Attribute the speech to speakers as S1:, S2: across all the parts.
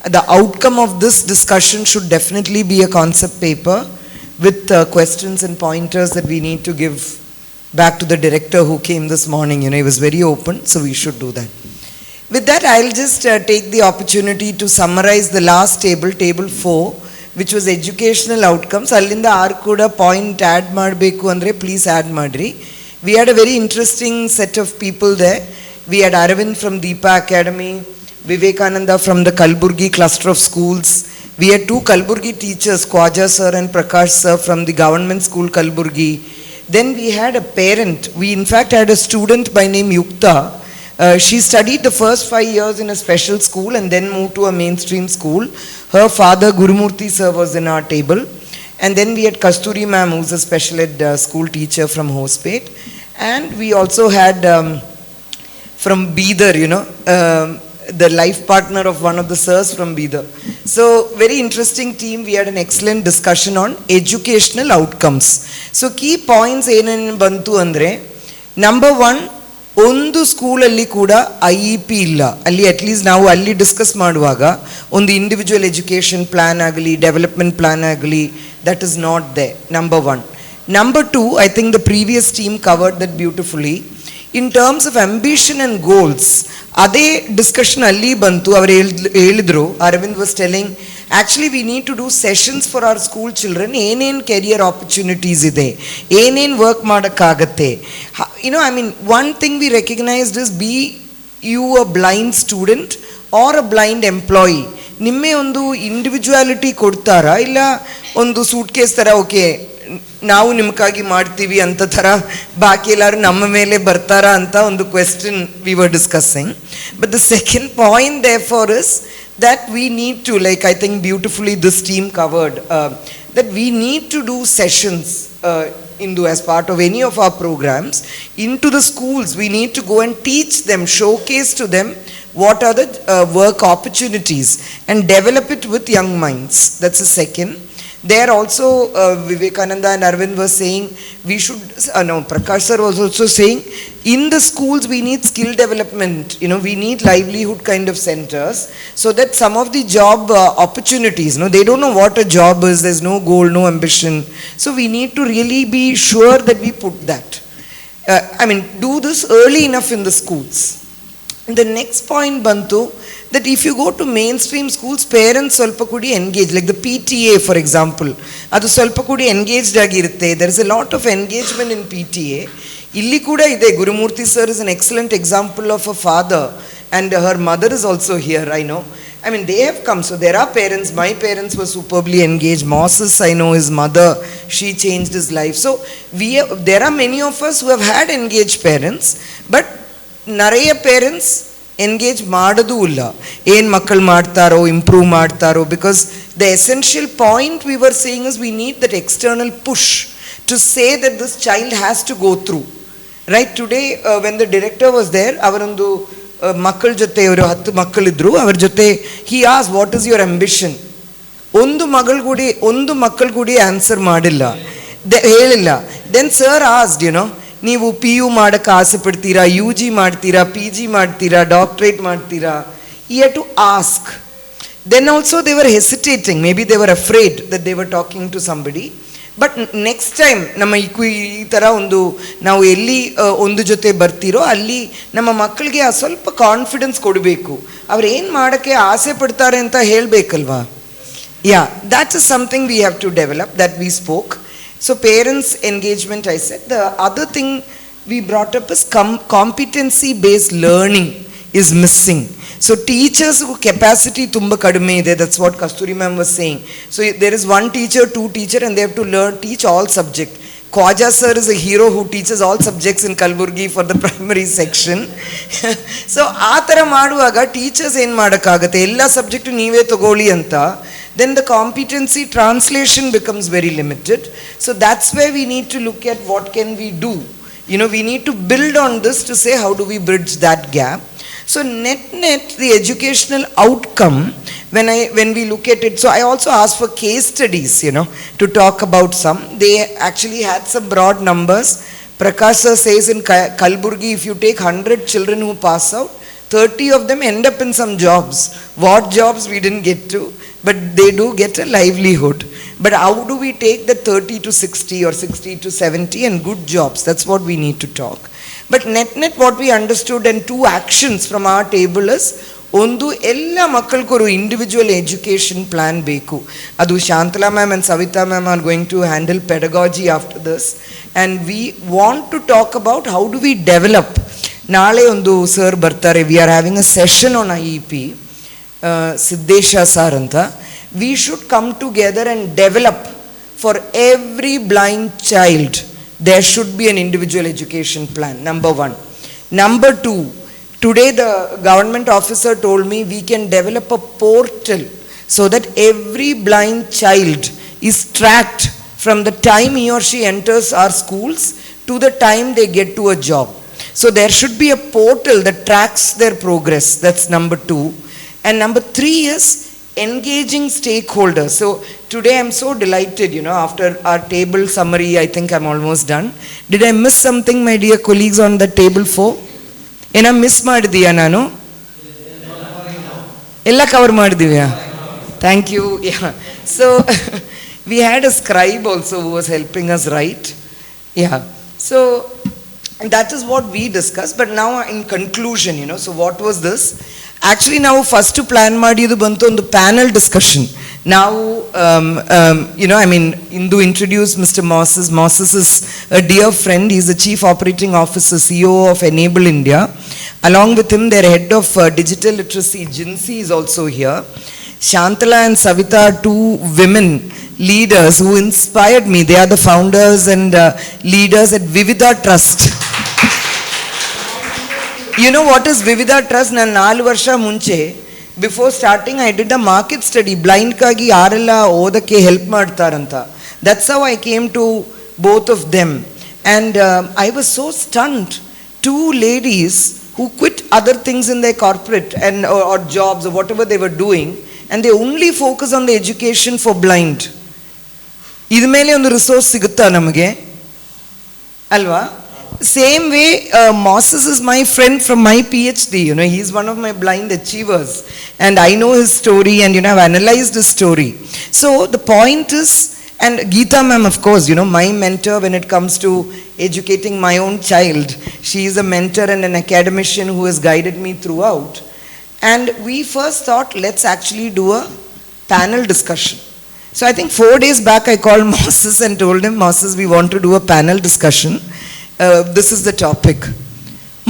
S1: the outcome of this discussion should definitely be a concept paper with questions and pointers that we need to give back to the director who came this morning. He was very open, so we should do that. With that, I'll just take the opportunity to summarize the last table, table 4, which was educational outcomes. Allinda Arkuda point add madbeku andre, please add madri. We had a very interesting set of people there. We had Aravind from Deepa Academy, Vivekananda from the Kalburgi cluster of schools. We had 2 Kalburgi teachers, Khwaja sir and Prakash sir from the government school Kalburgi. Then we had a parent. We in fact had a student by name Yukta. She studied the first 5 years in a special school and then moved to a mainstream school. Her father Gurumurthy sir was in our table. And then we had Kasturi ma'am, who's a special ed school teacher from Hospet. And we also had from Bidar, the life partner of one of the sirs from Bidar. So very interesting team. We had an excellent discussion on educational outcomes. So key points enen bantu andre, number 1, ಒಂದು ಸ್ಕೂಲಲ್ಲಿ ಕೂಡ IEP ಇಲ್ಲ. ಅಲ್ಲಿ at least ನಾವು ಅಲ್ಲಿ discuss ಮಾಡುವಾಗ ಒಂದು individual education plan ಆಗಲಿ ಡೆವಲಪ್ಮೆಂಟ್ ಪ್ಲಾನ್ ಆಗಲಿ that is not they, number 1. Number 2, I think the previous team covered that beautifully. In terms of ambition and goals, ಅದೇ ಡಿಸ್ಕಷನ್ ಅಲ್ಲಿ ಬಂತು. ಅವರು ಹೇಳಿದ್ರು, Aravind was telling, actually we need to do sessions for our school children. ಏನೇನು career opportunities ಇದೆ, ಏನೇನು work ಮಾಡೋಕ್ಕಾಗತ್ತೆ. I mean, one thing we recognized is, be you a blind student or a blind employee, ನಿಮ್ಮೆ ಒಂದು individuality ಕೊಡ್ತಾರಾ, ಇಲ್ಲ ಒಂದು suit case ಥರ okay ನಾವು ನಿಮಗಾಗಿ ಮಾಡ್ತೀವಿ ಅಂತ ಥರ ಬಾಕಿ ಎಲ್ಲರೂ ನಮ್ಮ ಮೇಲೆ ಬರ್ತಾರಾ ಅಂತ ಒಂದು question we were discussing. But the second point therefore is that we need to, like I think beautifully this team covered, that we need to do sessions as part of any of our programs into the schools. We need to go and teach them, showcase to them what are the work opportunities and develop it with young minds. That's the second. There also Vivekananda and Arvind were saying we should, Prakash sir was also saying, in the schools we need skill development, we need livelihood kind of centers, so that some of the job opportunities, they don't know what a job is, there's no goal, no ambition. So we need to really be sure that we put that. Do this early enough in the schools. And the next point bantu, that if you go to mainstream schools, parents ಸ್ವಲ್ಪ ಕೂಡಿ engage, like the PTA for example, ಅದು ಸ್ವಲ್ಪ ಕೂಡಿ engaged ಆಗಿರುತ್ತೆ. There is a lot of engagement in PTA. ಇಲ್ಲಿ ಕೂಡ ಇದೆ. Gurumurthy sir is an excellent example of a father, and her mother is also here, I know. They have come. So there are parents. My parents were superbly engaged. Moses, I know his mother, she changed his life. So there are many of us who have had engaged parents, but ನರೆಯ parents engage ಮಾಡೋದು ಇಲ್ಲ. ಏನು ಮಕ್ಕಳು ಮಾಡ್ತಾರೋ, improve ಮಾಡ್ತಾರೋ, because the essential point we were saying is we need that external push to say that this child has to go through. Right, today when the director was there, ಅವರೊಂದು ಮಕ್ಕಳ ಜೊತೆ, ಅವರು 10 ಮಕ್ಕಳಿದ್ರು, ಅವ್ರ ಜೊತೆ ಹಿ ಆಸ್ what is your ambition. ಒಂದು ಮಕ್ಕಳು ಕೂಡಿ ಆನ್ಸರ್ ಮಾಡಿಲ್ಲ, ಹೇಳಿಲ್ಲ. ದೆನ್ ಸರ್ ಆಸ್ಡ್, ನೀವು PU ಮಾಡೋಕ್ಕೆ ಆಸೆ ಪಡ್ತೀರಾ, UG ಮಾಡ್ತೀರಾ, PG ಮಾಡ್ತೀರಾ, ಡಾಕ್ಟ್ರೇಟ್ ಮಾಡ್ತೀರಾ? You have to ask. Then also they were hesitating, maybe they were afraid that they were talking to somebody. But next time ನಮ್ಮ ಈ ಥರ ನಾವು ಎಲ್ಲಿ ಒಂದು ಜೊತೆ ಬರ್ತೀರೋ ಅಲ್ಲಿ ನಮ್ಮ ಮಕ್ಕಳಿಗೆ ಆ ಸ್ವಲ್ಪ ಕಾನ್ಫಿಡೆನ್ಸ್ ಕೊಡಬೇಕು. ಅವ್ರು ಏನು ಮಾಡೋಕ್ಕೆ ಆಸೆ ಪಡ್ತಾರೆ ಅಂತ ಹೇಳಬೇಕಲ್ವಾ? that is something we have to develop, that we spoke. So parents engagement, I said. The other thing we brought up is competency based learning is missing. So teachers who capacity tumba kadme ide, that's what Kasturi ma'am was saying. So there is 1 teacher, 2 teacher, and they have to teach all subject. Khwaja sir is a hero who teaches all subjects in Kalburgi for the primary section. So aa tara maduvaga teachers ಏನು ಮಾಡೋಕ್ಕಾಗತ್ತೆ, ಎಲ್ಲ subject ನೀವೇ ತಗೊಳ್ಳಿ ಅಂತ, then the competency translation becomes very limited. So that's where we need to look at what can we do. We need to build on this to say how do we bridge that gap. So net the educational outcome, when we look at it, so I also asked for case studies, to talk about some. They actually had some broad numbers. Prakash sir says in Kalburgi, if you take 100 children who pass out, 30 of them end up in some jobs. What jobs we didn't get to, but they do get a livelihood. But how do we take the 30 to 60 or 60 to 70 and good jobs? That's what we need to talk. But net what we understood, and two actions from our table is, ಒಂದು ಎಲ್ಲ ಮಕ್ಕಳಿಗೂ individual education plan ಬೇಕು. ಅದು Shantala ma'am and Savita ma'am are going to handle pedagogy after this, and we want to talk about how do we develop. ನಾಳೆ ಒಂದು sir ಬರ್ತಾರೆ, we are having a session on IEP, Siddesh sir ಅಂತ. We should come together and develop for every blind child. There should be an individual education plan, number 1. Number 2, today the government officer told me we can develop a portal so that every blind child is tracked from the time he or she enters our schools to the time they get to a job. So there should be a portal that tracks their progress. That's number 2. And number 3 is engaging stakeholders. So today I'm so delighted, after our table summary, I think I'm almost done. Did I miss something, my dear colleagues, on the table 4? ಏನ miss ಮಾಡಿದೀಯಾ? ನಾನು ಎಲ್ಲ cover ಮಾಡಿದೀವ್ಯಾ? Thank you. So we had a scribe also who was helping us right. So that is what we discussed. But now in conclusion, so what was this? Actually ನಾವು first plan ಮಾಡಿದ್ದು ಬಂತು ಒಂದು panel discussion. ನಾವು Indu introduced Mr. Moses. Moses is a dear friend. He is the Chief Operating Officer, CEO of Enable India. Along with him, their head of digital literacy, Jinsi, is also here. Shantala and Savita are two women leaders who inspired me. They are the founders and leaders at Vividha Trust. You know what is Vividha Trust? ನಾನು 4 ವರ್ಷ ಮುಂಚೆ, before starting, I did a market study. ಬ್ಲೈಂಡ್ಗಾಗಿ ಯಾರೆಲ್ಲ ಓದಕ್ಕೆ help ಮಾಡ್ತಾರಂತ. That's how I came to both of them. And I was so stunned. 2 ladies who quit other things in their corporate and or jobs or whatever they were doing, and they only focus on the education for blind. ಇದ ಮೇಲೆ ಒಂದು resource ಸಿಗುತ್ತಾ ನಮಗೆ ಅಲ್ವಾ? Same way, Moses is my friend from my PhD. He is one of my blind achievers, and I know his story, and I've analyzed his story. So the point is, and Geeta ma'am, of course, my mentor when it comes to educating my own child. She is a mentor and an academician who has guided me throughout. And we first thought, let's actually do a panel discussion. So I think 4 days back I called Moses and told him, Moses, we want to do a panel discussion. This is the topic.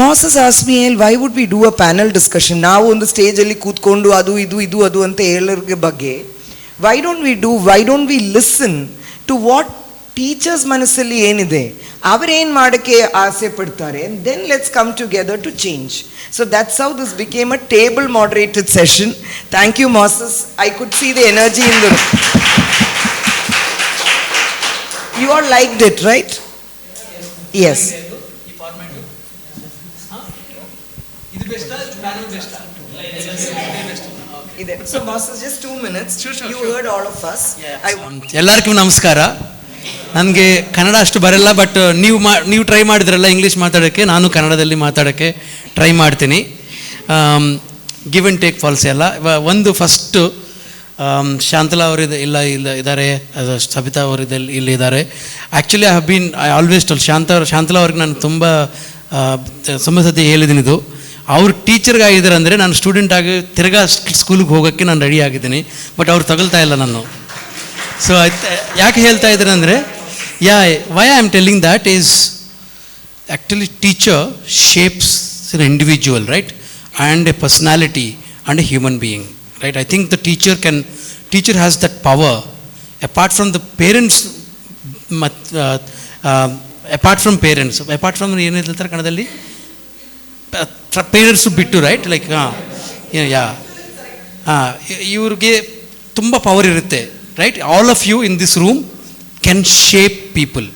S1: Moses asked me, why would we do a panel discussion? ನಾವು ಒಂದು ಸ್ಟೇಜಲ್ಲಿ ಕೂತ್ಕೊಂಡು ಅದು ಇದು ಅಂತ ಹೇಳೋದ್ರ ಬಗ್ಗೆ why don't we listen to what teachers ಮನಸ್ಸಲ್ಲಿ ಏನಿದೆ, ಅವರೇನು ಮಾಡೋಕ್ಕೆ ಆಸೆ ಪಡ್ತಾರೆ, and then let's come together to change. So that's how this became a table moderated session. Thank you, Moses. I could see the energy in the room. You all liked it, right? Yes. So Moses, just 2 minutes. Sure. You heard all of us.
S2: ಎಲ್ಲರಿಗೂ ನಮಸ್ಕಾರ. ನನಗೆ ಕನ್ನಡ ಅಷ್ಟು ಬರಲ್ಲ, but ನೀವು try ಮಾಡಿದ್ರಲ್ಲ English ಮಾತಾಡೋಕ್ಕೆ, ನಾನು ಕನ್ನಡದಲ್ಲಿ ಮಾತಾಡೋಕ್ಕೆ ಟ್ರೈ ಮಾಡ್ತೀನಿ. ಗಿವ್ ಆ್ಯಂಡ್ ಟೇಕ್ ಫಾಲ್ಸ್ ಎಲ್ಲ. ಒಂದು ಫಸ್ಟು ಶಾಂತಲಾ ಅವರು ಇದ್ದಾರೆ, ಸಬಿತಾ ಅವರು ಇಲ್ಲಿದ್ದಾರೆ. Actually I always told Shantala ಅವ್ರಿಗೆ ನಾನು ತುಂಬ ಸತಿ ಹೇಳಿದ್ದೀನಿ ಇದು. ಅವ್ರು ಟೀಚರ್ಗಾಗಿದ್ದಾರೆ ಅಂದರೆ ನಾನು ಸ್ಟೂಡೆಂಟಾಗಿ ತಿರ್ಗಾ ಸ್ಕೂಲಿಗೆ ಹೋಗೋಕ್ಕೆ ನಾನು ರೆಡಿ ಆಗಿದ್ದೀನಿ, ಬಟ್ ಅವ್ರು ತಗೊಳ್ತಾ ಇಲ್ಲ ನಾನು. ಸೊ ಯಾಕೆ ಹೇಳ್ತಾ ಇದ್ದಾರೆ ಅಂದರೆ, why I am telling that is actually teacher shapes an individual, right, and A personality and A human being, right? I think the teacher has that power apart from the parents, apart from ಏನು ಹೇಳ್ತಾರೆ ಕನ್ನಡದಲ್ಲಿ, parents ಬಿಟ್ಟು, right, like ಇವ್ರಿಗೆ ತುಂಬ power ಇರುತ್ತೆ, right? All of you in this room can shape people,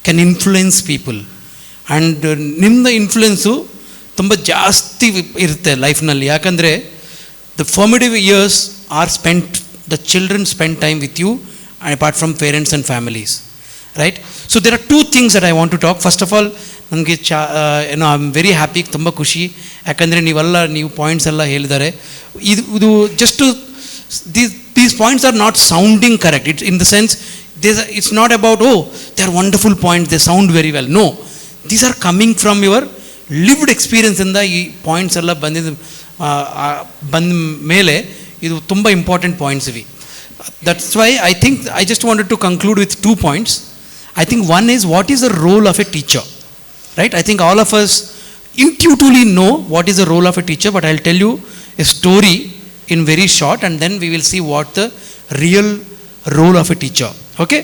S2: can influence people, and ನಿಮ್ಮದು influence ತುಂಬ ಜಾಸ್ತಿ ಇರುತ್ತೆ ಲೈಫ್ನಲ್ಲಿ. ಯಾಕಂದರೆ the formative years are spent, the children spend time with you apart from parents and families, right? So there are 2 things that I want to talk. First of all, ನನಗೆ ಏನೋ I am very happy, ತುಂಬ ಖುಷಿ. ಯಾಕಂದರೆ ನೀವು points ಎಲ್ಲ ಹೇಳಿದ್ದಾರೆ. ಇದು just these points are not sounding correct. It's in the sense, it's not about, oh, they are wonderful points, they sound very well. No, these are coming from your lived experience. ಇಂದ ಈ points ಎಲ್ಲ ಬಂದ ಮೇಲೆ ಇದು ತುಂಬ important points ಇವೆ. That's why I just wanted to conclude with 2 points. I think one is, what is the role of a teacher? Right? I think all of us intuitively know what is the role of a teacher, but I'll tell you a story in very short, and then we will see what the real role of a teacher. Okay?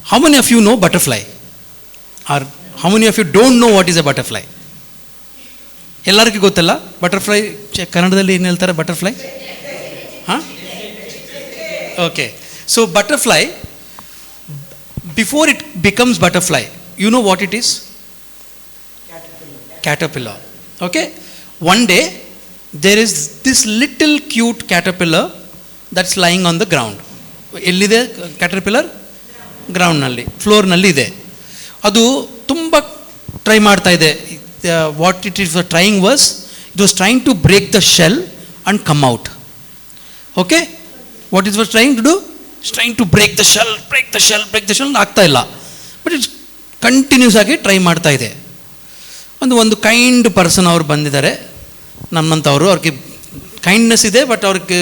S2: How many of you know butterfly? Or how many of you don't know what is a butterfly? ಎಲ್ಲರಿಗೂ ಗೊತ್ತಲ್ಲ butterfly? ಕನ್ನಡದಲ್ಲಿ ಏನು ಹೇಳ್ತಾರೆ butterfly? ಹಾಂ, okay. So butterfly, before it becomes butterfly, you know what it is? Caterpillar. Okay? One day there is this little cute caterpillar that's lying on the ground. ಎಲ್ಲಿದೆ caterpillar? ಗ್ರೌಂಡ್ನಲ್ಲಿ, ಫ್ಲೋರ್ನಲ್ಲಿ ಇದೆ. ಅದು ತುಂಬ ಟ್ರೈ ಮಾಡ್ತಾ ಇದೆ. What it is trying was, it was trying to break the shell and come out. Okay? What it was trying to do? Trying to break the shell ಆಗ್ತಾ ಇಲ್ಲ. ಬಟ್ ಇಟ್ಸ್ ಕಂಟಿನ್ಯೂಸ್ ಆಗಿ try ಮಾಡ್ತಾ ಇದೆ. ಒಂದು kind person ಅವ್ರು ಬಂದಿದ್ದಾರೆ, ನಮ್ಮಂಥವ್ರು. ಅವ್ರಿಗೆ kindness ಇದೆ, ಬಟ್ ಅವ್ರಿಗೆ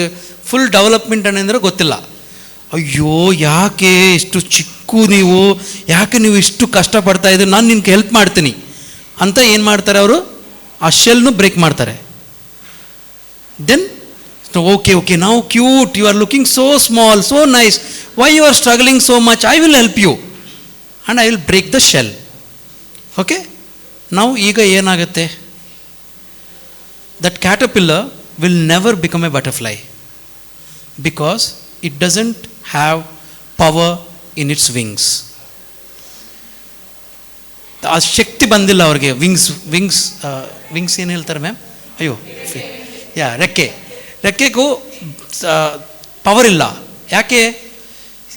S2: ಫುಲ್ ಡೆವಲಪ್ಮೆಂಟ್ ಅನ್ನಂದ್ರೆ ಗೊತ್ತಿಲ್ಲ. ಅಯ್ಯೋ, ಯಾಕೆ ಇಷ್ಟು ಚಿಕ್ಕು ನೀವು, ಯಾಕೆ ನೀವು ಇಷ್ಟು ಕಷ್ಟಪಡ್ತಾ ಇದ್ದೀರಿ, ನಾನು ನಿನ್ಗೆ ಹೆಲ್ಪ್ ಮಾಡ್ತೀನಿ ಅಂತ ಏನು ಮಾಡ್ತಾರೆ ಅವರು? ಆ ಶೆಲ್ನು ಬ್ರೇಕ್ ಮಾಡ್ತಾರೆ. ದೆನ್ ಓಕೆ, ನಾವು cute, you are looking so small, so nice, why you are struggling so much, I will help you and I will break the shell. Okay? ನಾವು ಈಗ ಏನಾಗುತ್ತೆ? That caterpillar will never become a butterfly because it doesn't have power in its wings. ಆ ಶಕ್ತಿ ಬಂದಿಲ್ಲ ಅವ್ರಿಗೆ. Wings ಏನು ಹೇಳ್ತಾರೆ ma'am? ಅಯ್ಯೋ, ರೆಕ್ಕೆಗೂ power ಇಲ್ಲ. ಯಾಕೆ?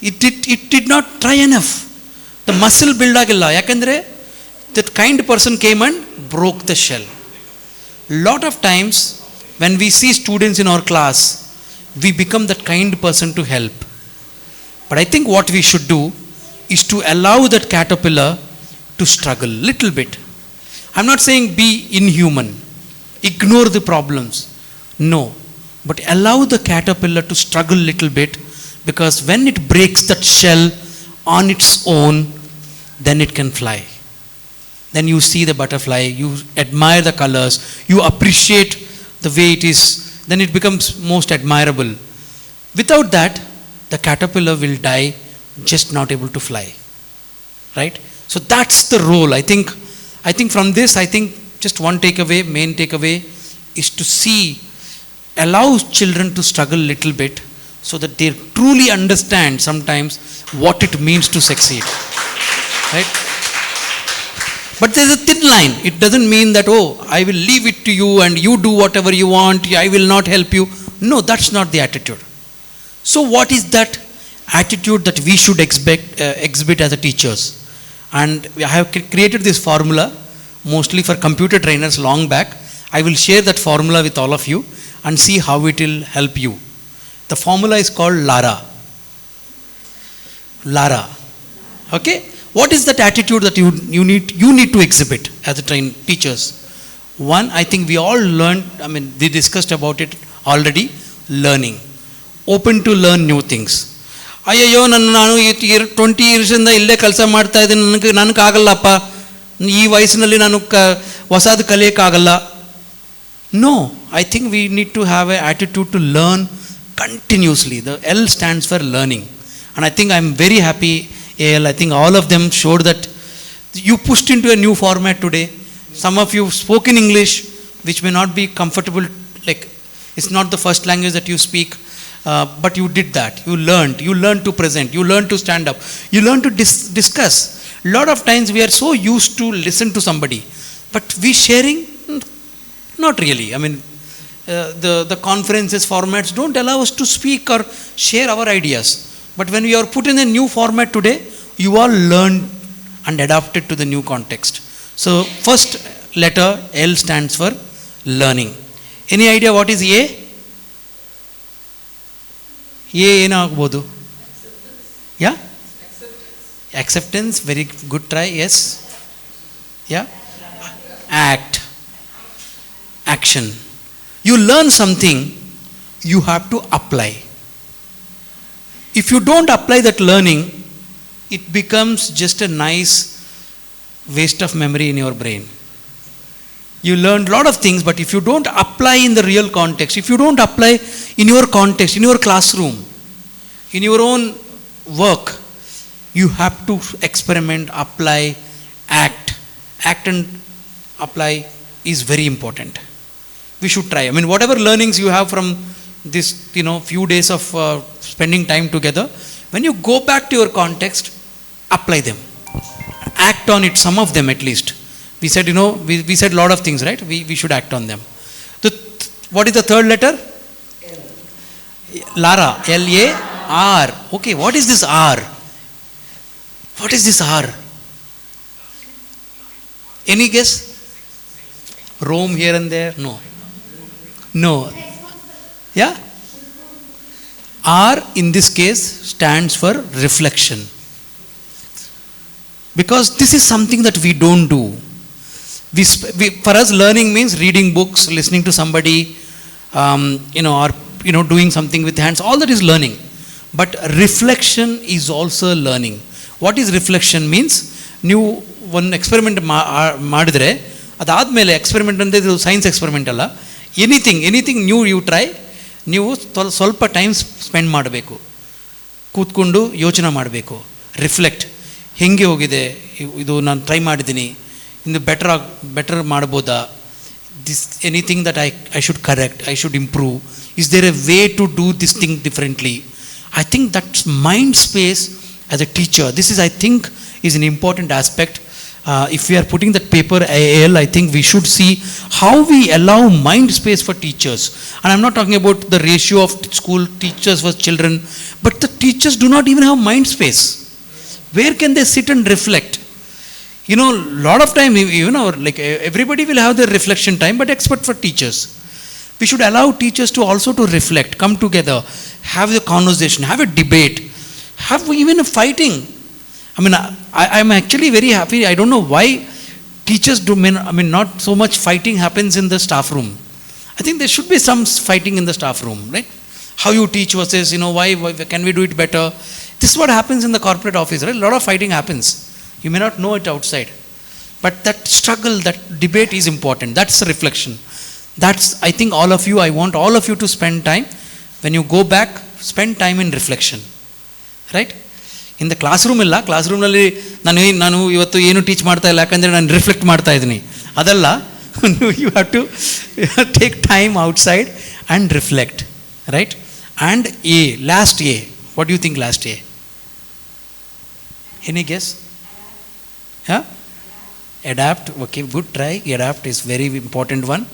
S2: It did not try enough. The muscle build ಆಗಿಲ್ಲ. ಯಾಕೆಂದರೆ that kind person came and broke the shell. Lot of times when we see students in our class, we become that kind person to help. But I think what we should do is to allow that caterpillar to struggle little bit. I'm not saying be inhuman, ignore the problems. No, but allow the caterpillar to struggle little bit, because when it breaks that shell on its own, then it can fly. Then you see the butterfly, you admire the colors, you appreciate the way it is, then it becomes most admirable. Without that, the caterpillar will die, just not able to fly. Right? So that's the role. I think from this, just one takeaway, main takeaway is to see, allow children to struggle little bit so that they truly understand sometimes what it means to succeed. Right? But there is a thin line. It doesn't mean that, oh, I will leave it to you and you do whatever you want, I will not help you. No, that's not the attitude. So what is that attitude that we should exhibit as a teachers? And I have created this formula mostly for computer trainers long back. I will share that formula with all of you and see how it will help you. The formula is called LARA. LARA. Okay? What is that attitude that you need to exhibit as a teachers? One, I think we all learned, we discussed about it already, learning. Open to learn new things. ಅಯ್ಯಯ್ಯೋ, ನಾನು 20 ಇಯರ್ಸಿಂದ ಇಲ್ಲೇ ಕೆಲಸ ಮಾಡ್ತಾ ಇದ್ದೀನಿ, ನನಗಾಗಲ್ಲಪ್ಪ, ಈ ವಯಸ್ಸಿನಲ್ಲಿ ನಾನು ಹೊಸದು ಕಲಿಯೋಕ್ಕಾಗಲ್ಲ. No, I think we need to have an attitude to learn continuously. The L stands for learning. And I think I'm very happy, AL, I think all of them showed that you pushed into a new format today. Some of you spoke in English, which may not be comfortable, like it's not the first language that you speak, but you did that. You learned to present, you learned to stand up, you learned to discuss. A lot of times we are so used to listen to somebody, but we sharing, not really. The conferences formats don't allow us to speak or share our ideas. But when we are put in a new format today, you all learn and adapt it to the new context. So first letter L stands for learning. Any idea what is A? A ಏನಾಗಬಹುದು? Yeah? Acceptance, very good try, yes. Yeah? Act. Action. You learn something, you have to apply. If you don't apply that learning, it becomes just a nice waste of memory in your brain. You learned a lot of things, but if you don't apply in the real context, if you don't apply in your context, in your classroom, in your own work, you have to experiment, apply, act. Act and apply is very important. We should try. I mean, whatever learnings you have from this, few days of spending time together, when you go back to your context, apply them. Act on it, some of them at least. We said, we said a lot of things, right? We should act on them. What is the third letter? Lara. L-A-R. Okay, what is this R? What is this R? Any guess? Roam here and there? No. No. Yeah? R in this case stands for reflection. Because this is something that we don't do. For us, learning means reading books, listening to somebody, or doing something with hands. All that is learning. But reflection is also learning. What is reflection means? ನೀವು ಒಂದು experiment ಮಾಡಿದ್ರೆ ಅದಾದಮೇಲೆ experiment ಅಂದರೆ ಇದು science experiment ಅಲ್ಲ, anything new you try, ನೀವು ಸ್ವಲ್ಪ time spend ಮಾಡಬೇಕು, ಕೂತ್ಕೊಂಡು ಯೋಚನೆ ಮಾಡಬೇಕು, ರಿಫ್ಲೆಕ್ಟ್, ಹೆಂಗೆ ಹೋಗಿದೆ ಇದು, ನಾನು ಟ್ರೈ ಮಾಡಿದ್ದೀನಿ, ಇನ್ನು ಬೆಟರ್ ಮಾಡ್ಬೋದಾ, this anything that I should correct, I should improve, is there a way to do this thing differently. I think that mind space as a teacher, this is, I think, is an important aspect. If we are putting that paper AL, I think we should see how we allow mind space for teachers. And I'm not talking about the ratio of school teachers versus children, but the teachers do not even have mind space. Where can they sit and reflect? Lot of time, like everybody will have their reflection time, but except for teachers. We should allow teachers to also to reflect, come together, have a conversation, have a debate, have even a fighting. I mean, I'm actually very happy. I don't know why teachers do, not so much fighting happens in the staff room. I think there should be some fighting in the staff room, right? How you teach versus, why can we do it better? This is what happens in the corporate office, right? A lot of fighting happens. You may not know it outside. But that struggle, that debate is important. That's a reflection. That's, I think, I want all of you to spend time. When you go back, spend time in reflection. Right? In the classroom illa, classroomನಲ್ಲಿ ನಾನು ಇವತ್ತು ಏನು teach ಮಾಡ್ತಾ ಇಲ್ಲ, ಯಾಕಂದರೆ ನಾನು reflect ಮಾಡ್ತಾ ಇದ್ದೀನಿ, ಅದಲ್ಲ. You have to take time outside and reflect. Right? And last A. What do you think last A? Any guess? Yeah? Adapt. Okay, good try. Adapt is very important one.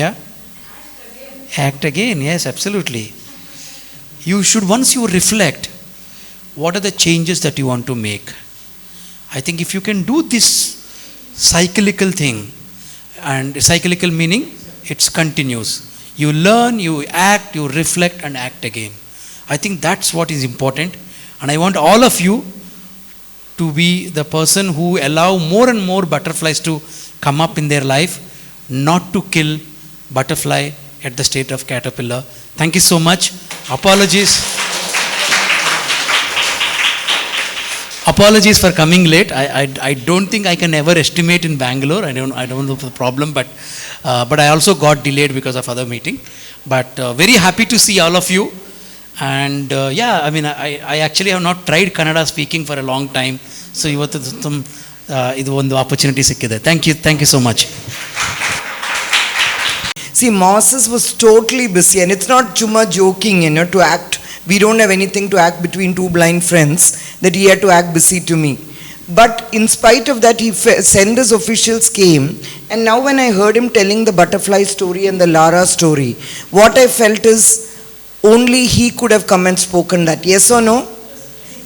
S2: Yeah? Act again. Yes, absolutely. You should, once you reflect, what are the changes that you want to make? I think if you can do this cyclical thing, and cyclical meaning it's continuous. You learn, you act, you reflect and act again. I think that's what is important. And I want all of you to be the person who allow more and more butterflies to come up in their life, not to kill butterfly at the state of caterpillar. Thank you so much. Apologies for coming late. I don't think I can ever estimate in Bangalore. I don't know the problem, but I also got delayed because of other meeting. But very happy to see all of you. And I actually have not tried Kannada speaking for a long time. So ಇದು ಒಂದು opportunity ಸಿಕ್ಕಿದೆ. Thank you so much.
S1: See, Moses was totally busy, and it's not chumma joking, to act. We don't have anything to act between two blind friends, that he had to act busy to me. But in spite of that, he sent his officials came, and now when I heard him telling the butterfly story and the Lara story, what I felt is only he could have come and spoken that. Yes or no?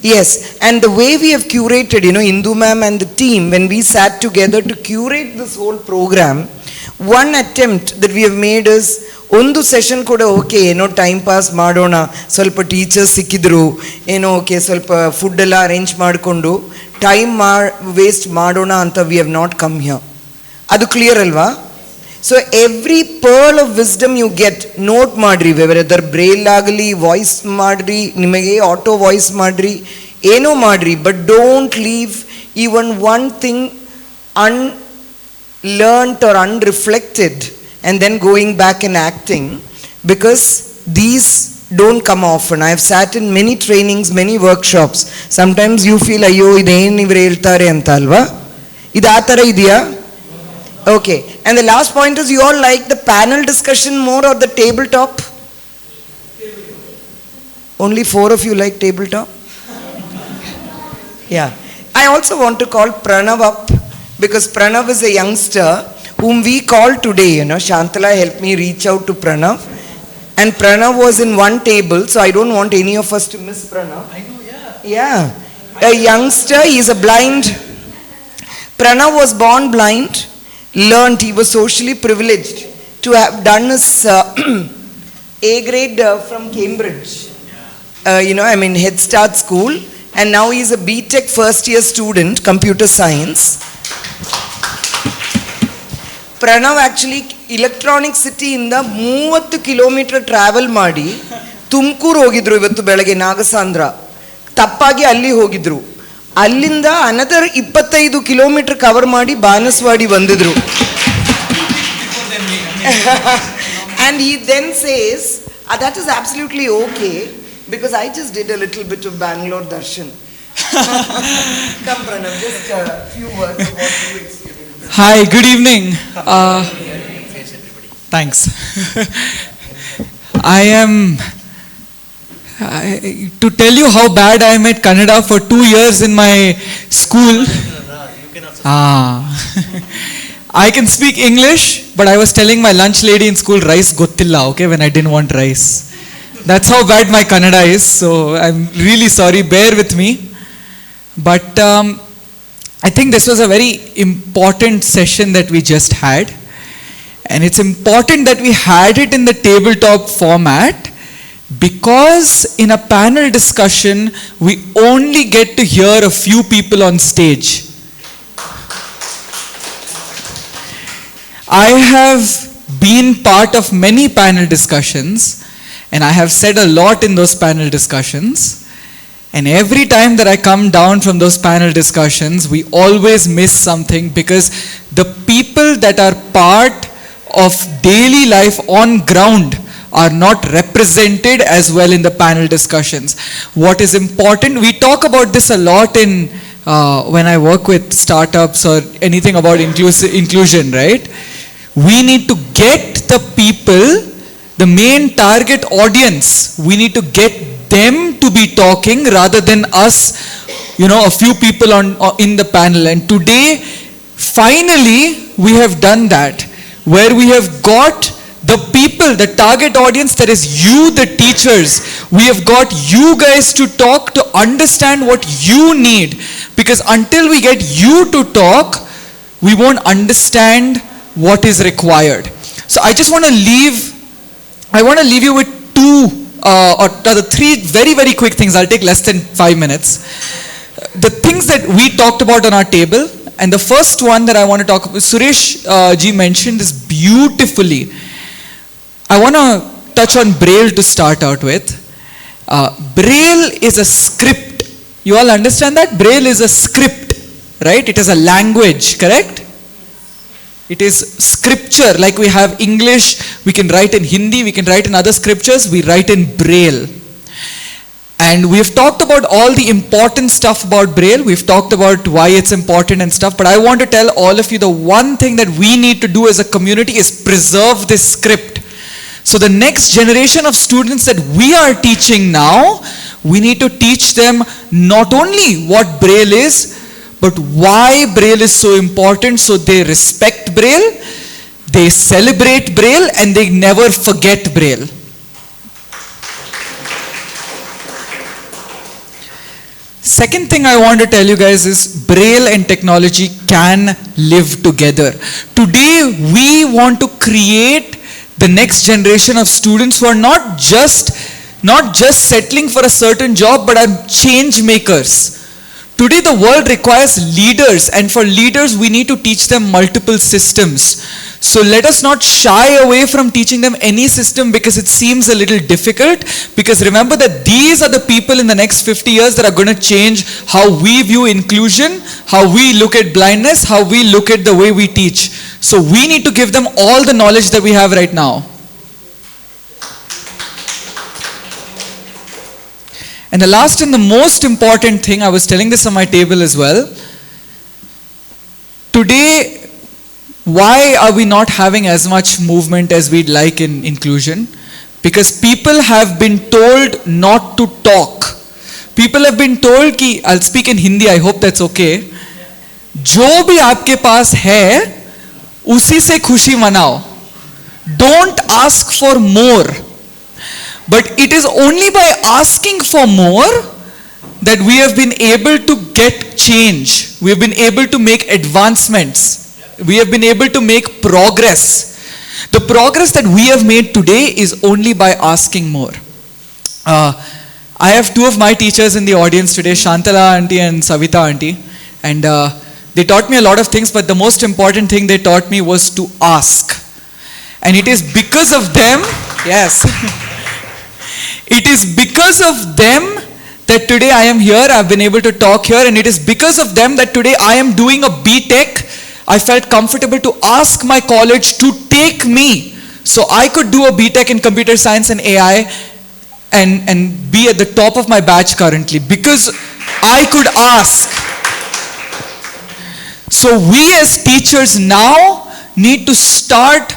S1: Yes, and the way we have curated, Indu ma'am and the team, when we sat together to curate this whole program, one attempt that we have made is, ಒಂದು session ಕೂಡ okay time pass ಮಾಡೋಣ, ಸ್ವಲ್ಪ teachers ಸಿಕ್ಕಿದ್ರು, okay ಸ್ವಲ್ಪ food ಎಲ್ಲ arrange ಮಾಡಿಕೊಂಡು time waste ಮಾಡೋಣ ಅಂತ we have not come here. ಅದು ಕ್ಲಿಯರ್ ಅಲ್ವಾ? So every pearl of wisdom you get note ಮಾಡ್ರಿ, ವೆದರ್ ಬ್ರೇಲ್ ಆಗಲಿ, ವಾಯ್ಸ್ ಮಾಡ್ರಿ, ನಿಮಗೆ ಆಟೋ ವಾಯ್ಸ್ ಮಾಡ್ರಿ, ಏನೋ ಮಾಡ್ರಿ, but don't leave even one thing unlearned or unreflected and then going back and acting, because these don't come often. I have sat in many trainings, many workshops. Sometimes you feel ayyo idenu ivare heltare anta alva, idu aa tara idiya? Okay, and the last point is, you all like the panel discussion more or the tabletop? Only 4 of you like tabletop? Yeah, I also want to call Pranav up, because Pranav is a youngster whom we called today. Shantala helped me reach out to Pranav, and Pranav was in one table, so I don't want any of us to miss Pranav.
S2: I know, yeah.
S1: Yeah, a youngster, he is a blind. Pranav was born blind, learned, he was socially privileged to have done his A grade from Cambridge. Head Start School, and now he is a BTech first year student, computer science. Pranav actually electronic ಸಿಟಿಯಿಂದ 30 kilometre travel ಮಾಡಿ ತುಮಕೂರು ಹೋಗಿದ್ರು ಇವತ್ತು ಬೆಳಗ್ಗೆ, ನಾಗಸಾಂದ್ರ ತಪ್ಪಾಗಿ ಅಲ್ಲಿ ಹೋಗಿದ್ರು, ಅಲ್ಲಿಂದ another 25 kilometre cover ಮಾಡಿ ಬಾನಸವಾಡಿ ಬಂದಿದ್ರು. And he then says, that is absolutely okay, because I just did a little bit of Bangalore darshan. Come Pranav, just a few words of what you experienced.
S3: Hi, good evening. Thanks. To tell you how bad I am at Kannada, for 2 years in my school. I can speak English, but I was telling my lunch lady in school, rice gottilla, okay, when I didn't want rice. That's how bad my Kannada is, so I'm really sorry, bear with me. But I think this was a very important session that we just had, and it's important that we had it in the tabletop format, because in a panel discussion we only get to hear a few people on stage. I have been part of many panel discussions, and I have said a lot in those panel discussions. And every time that I come down from those panel discussions, we always miss something, because the people that are part of daily life on ground are not represented as well in the panel discussions. What is important, we talk about this a lot in when I work with startups or anything about inclusion, right? We need to get the people, the main target audience, we need to get them to be talking rather than us, a few people in the panel. And today, finally, we have done that, where we have got the people, the target audience, that is you, the teachers. We have got you guys to talk, to understand what you need, because until we get you to talk, we won't understand what is required. So I just want to leave you with or the 3 very, very quick things. I'll take less than 5 minutes. The things that we talked about on our table, and the first one that I want to talk about, Suresh ji mentioned this beautifully. I want to touch on Braille to start out with. Braille is a script. You all understand that? Braille is a script, right? It is a language, correct? It is scripture, like we have English, we can write in Hindi, we can write in other scriptures, we write in Braille. And we've talked about all the important stuff about Braille, we've talked about why it's important and stuff, but I want to tell all of you, the one thing that we need to do as a community is preserve this script. So the next generation of students that we are teaching now, we need to teach them not only what Braille is, but why Braille is so important, so they respect Braille, they celebrate Braille, and they never forget Braille. Second thing I want to tell you guys is Braille and technology can live together. Today we want to create the next generation of students who are not just settling for a certain job, but are change makers. Today the world requires leaders, and for leaders we need to teach them multiple systems. So let us not shy away from teaching them any system because it seems a little difficult, because remember that these are the people in the next 50 years that are going to change how we view inclusion, how we look at blindness, how we look at the way we teach. So we need to give them all the knowledge that we have right now. And the last and the most important thing, I was telling this on my table as well. Today, why are we not having as much movement as we'd like in inclusion? Because people have been told not to talk. People have been told कि, I'll speak in Hindi, I hope that's okay. जो भी आपके पास है, उसी से खुशी मनाओ. Don't ask for more. But it is only by asking for more that we have been able to get change. We have been able to make advancements. We have been able to make progress. The progress that we have made today is only by asking more. I have two of my teachers in the audience today, Shantala auntie and Savita auntie. And they taught me a lot of things, but the most important thing they taught me was to ask. And it is because of them, yes. It is because of them that today I am here, I've been able to talk here, and it is because of them that today I am doing a BTech. I felt comfortable to ask my college to take me so I could do a BTech in computer science and AI and be at the top of my batch currently because I could ask. So we as teachers now need to start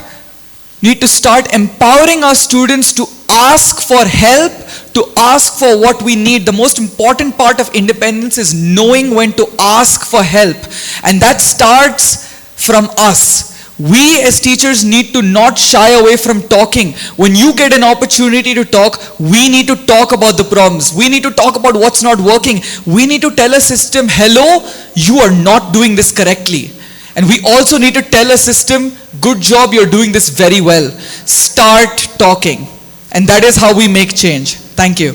S3: empowering our students to ask for help, to ask for what we need. The most important part of independence is knowing when to ask for help. And that starts from us. We as teachers need to not shy away from talking. When you get an opportunity to talk, we need to talk about the problems. We need to talk about what's not working. We need to tell a system, hello, you are not doing this correctly. And we also need to tell a system, good job, you're doing this very well. Start talking. And that is how we make change. Thank you.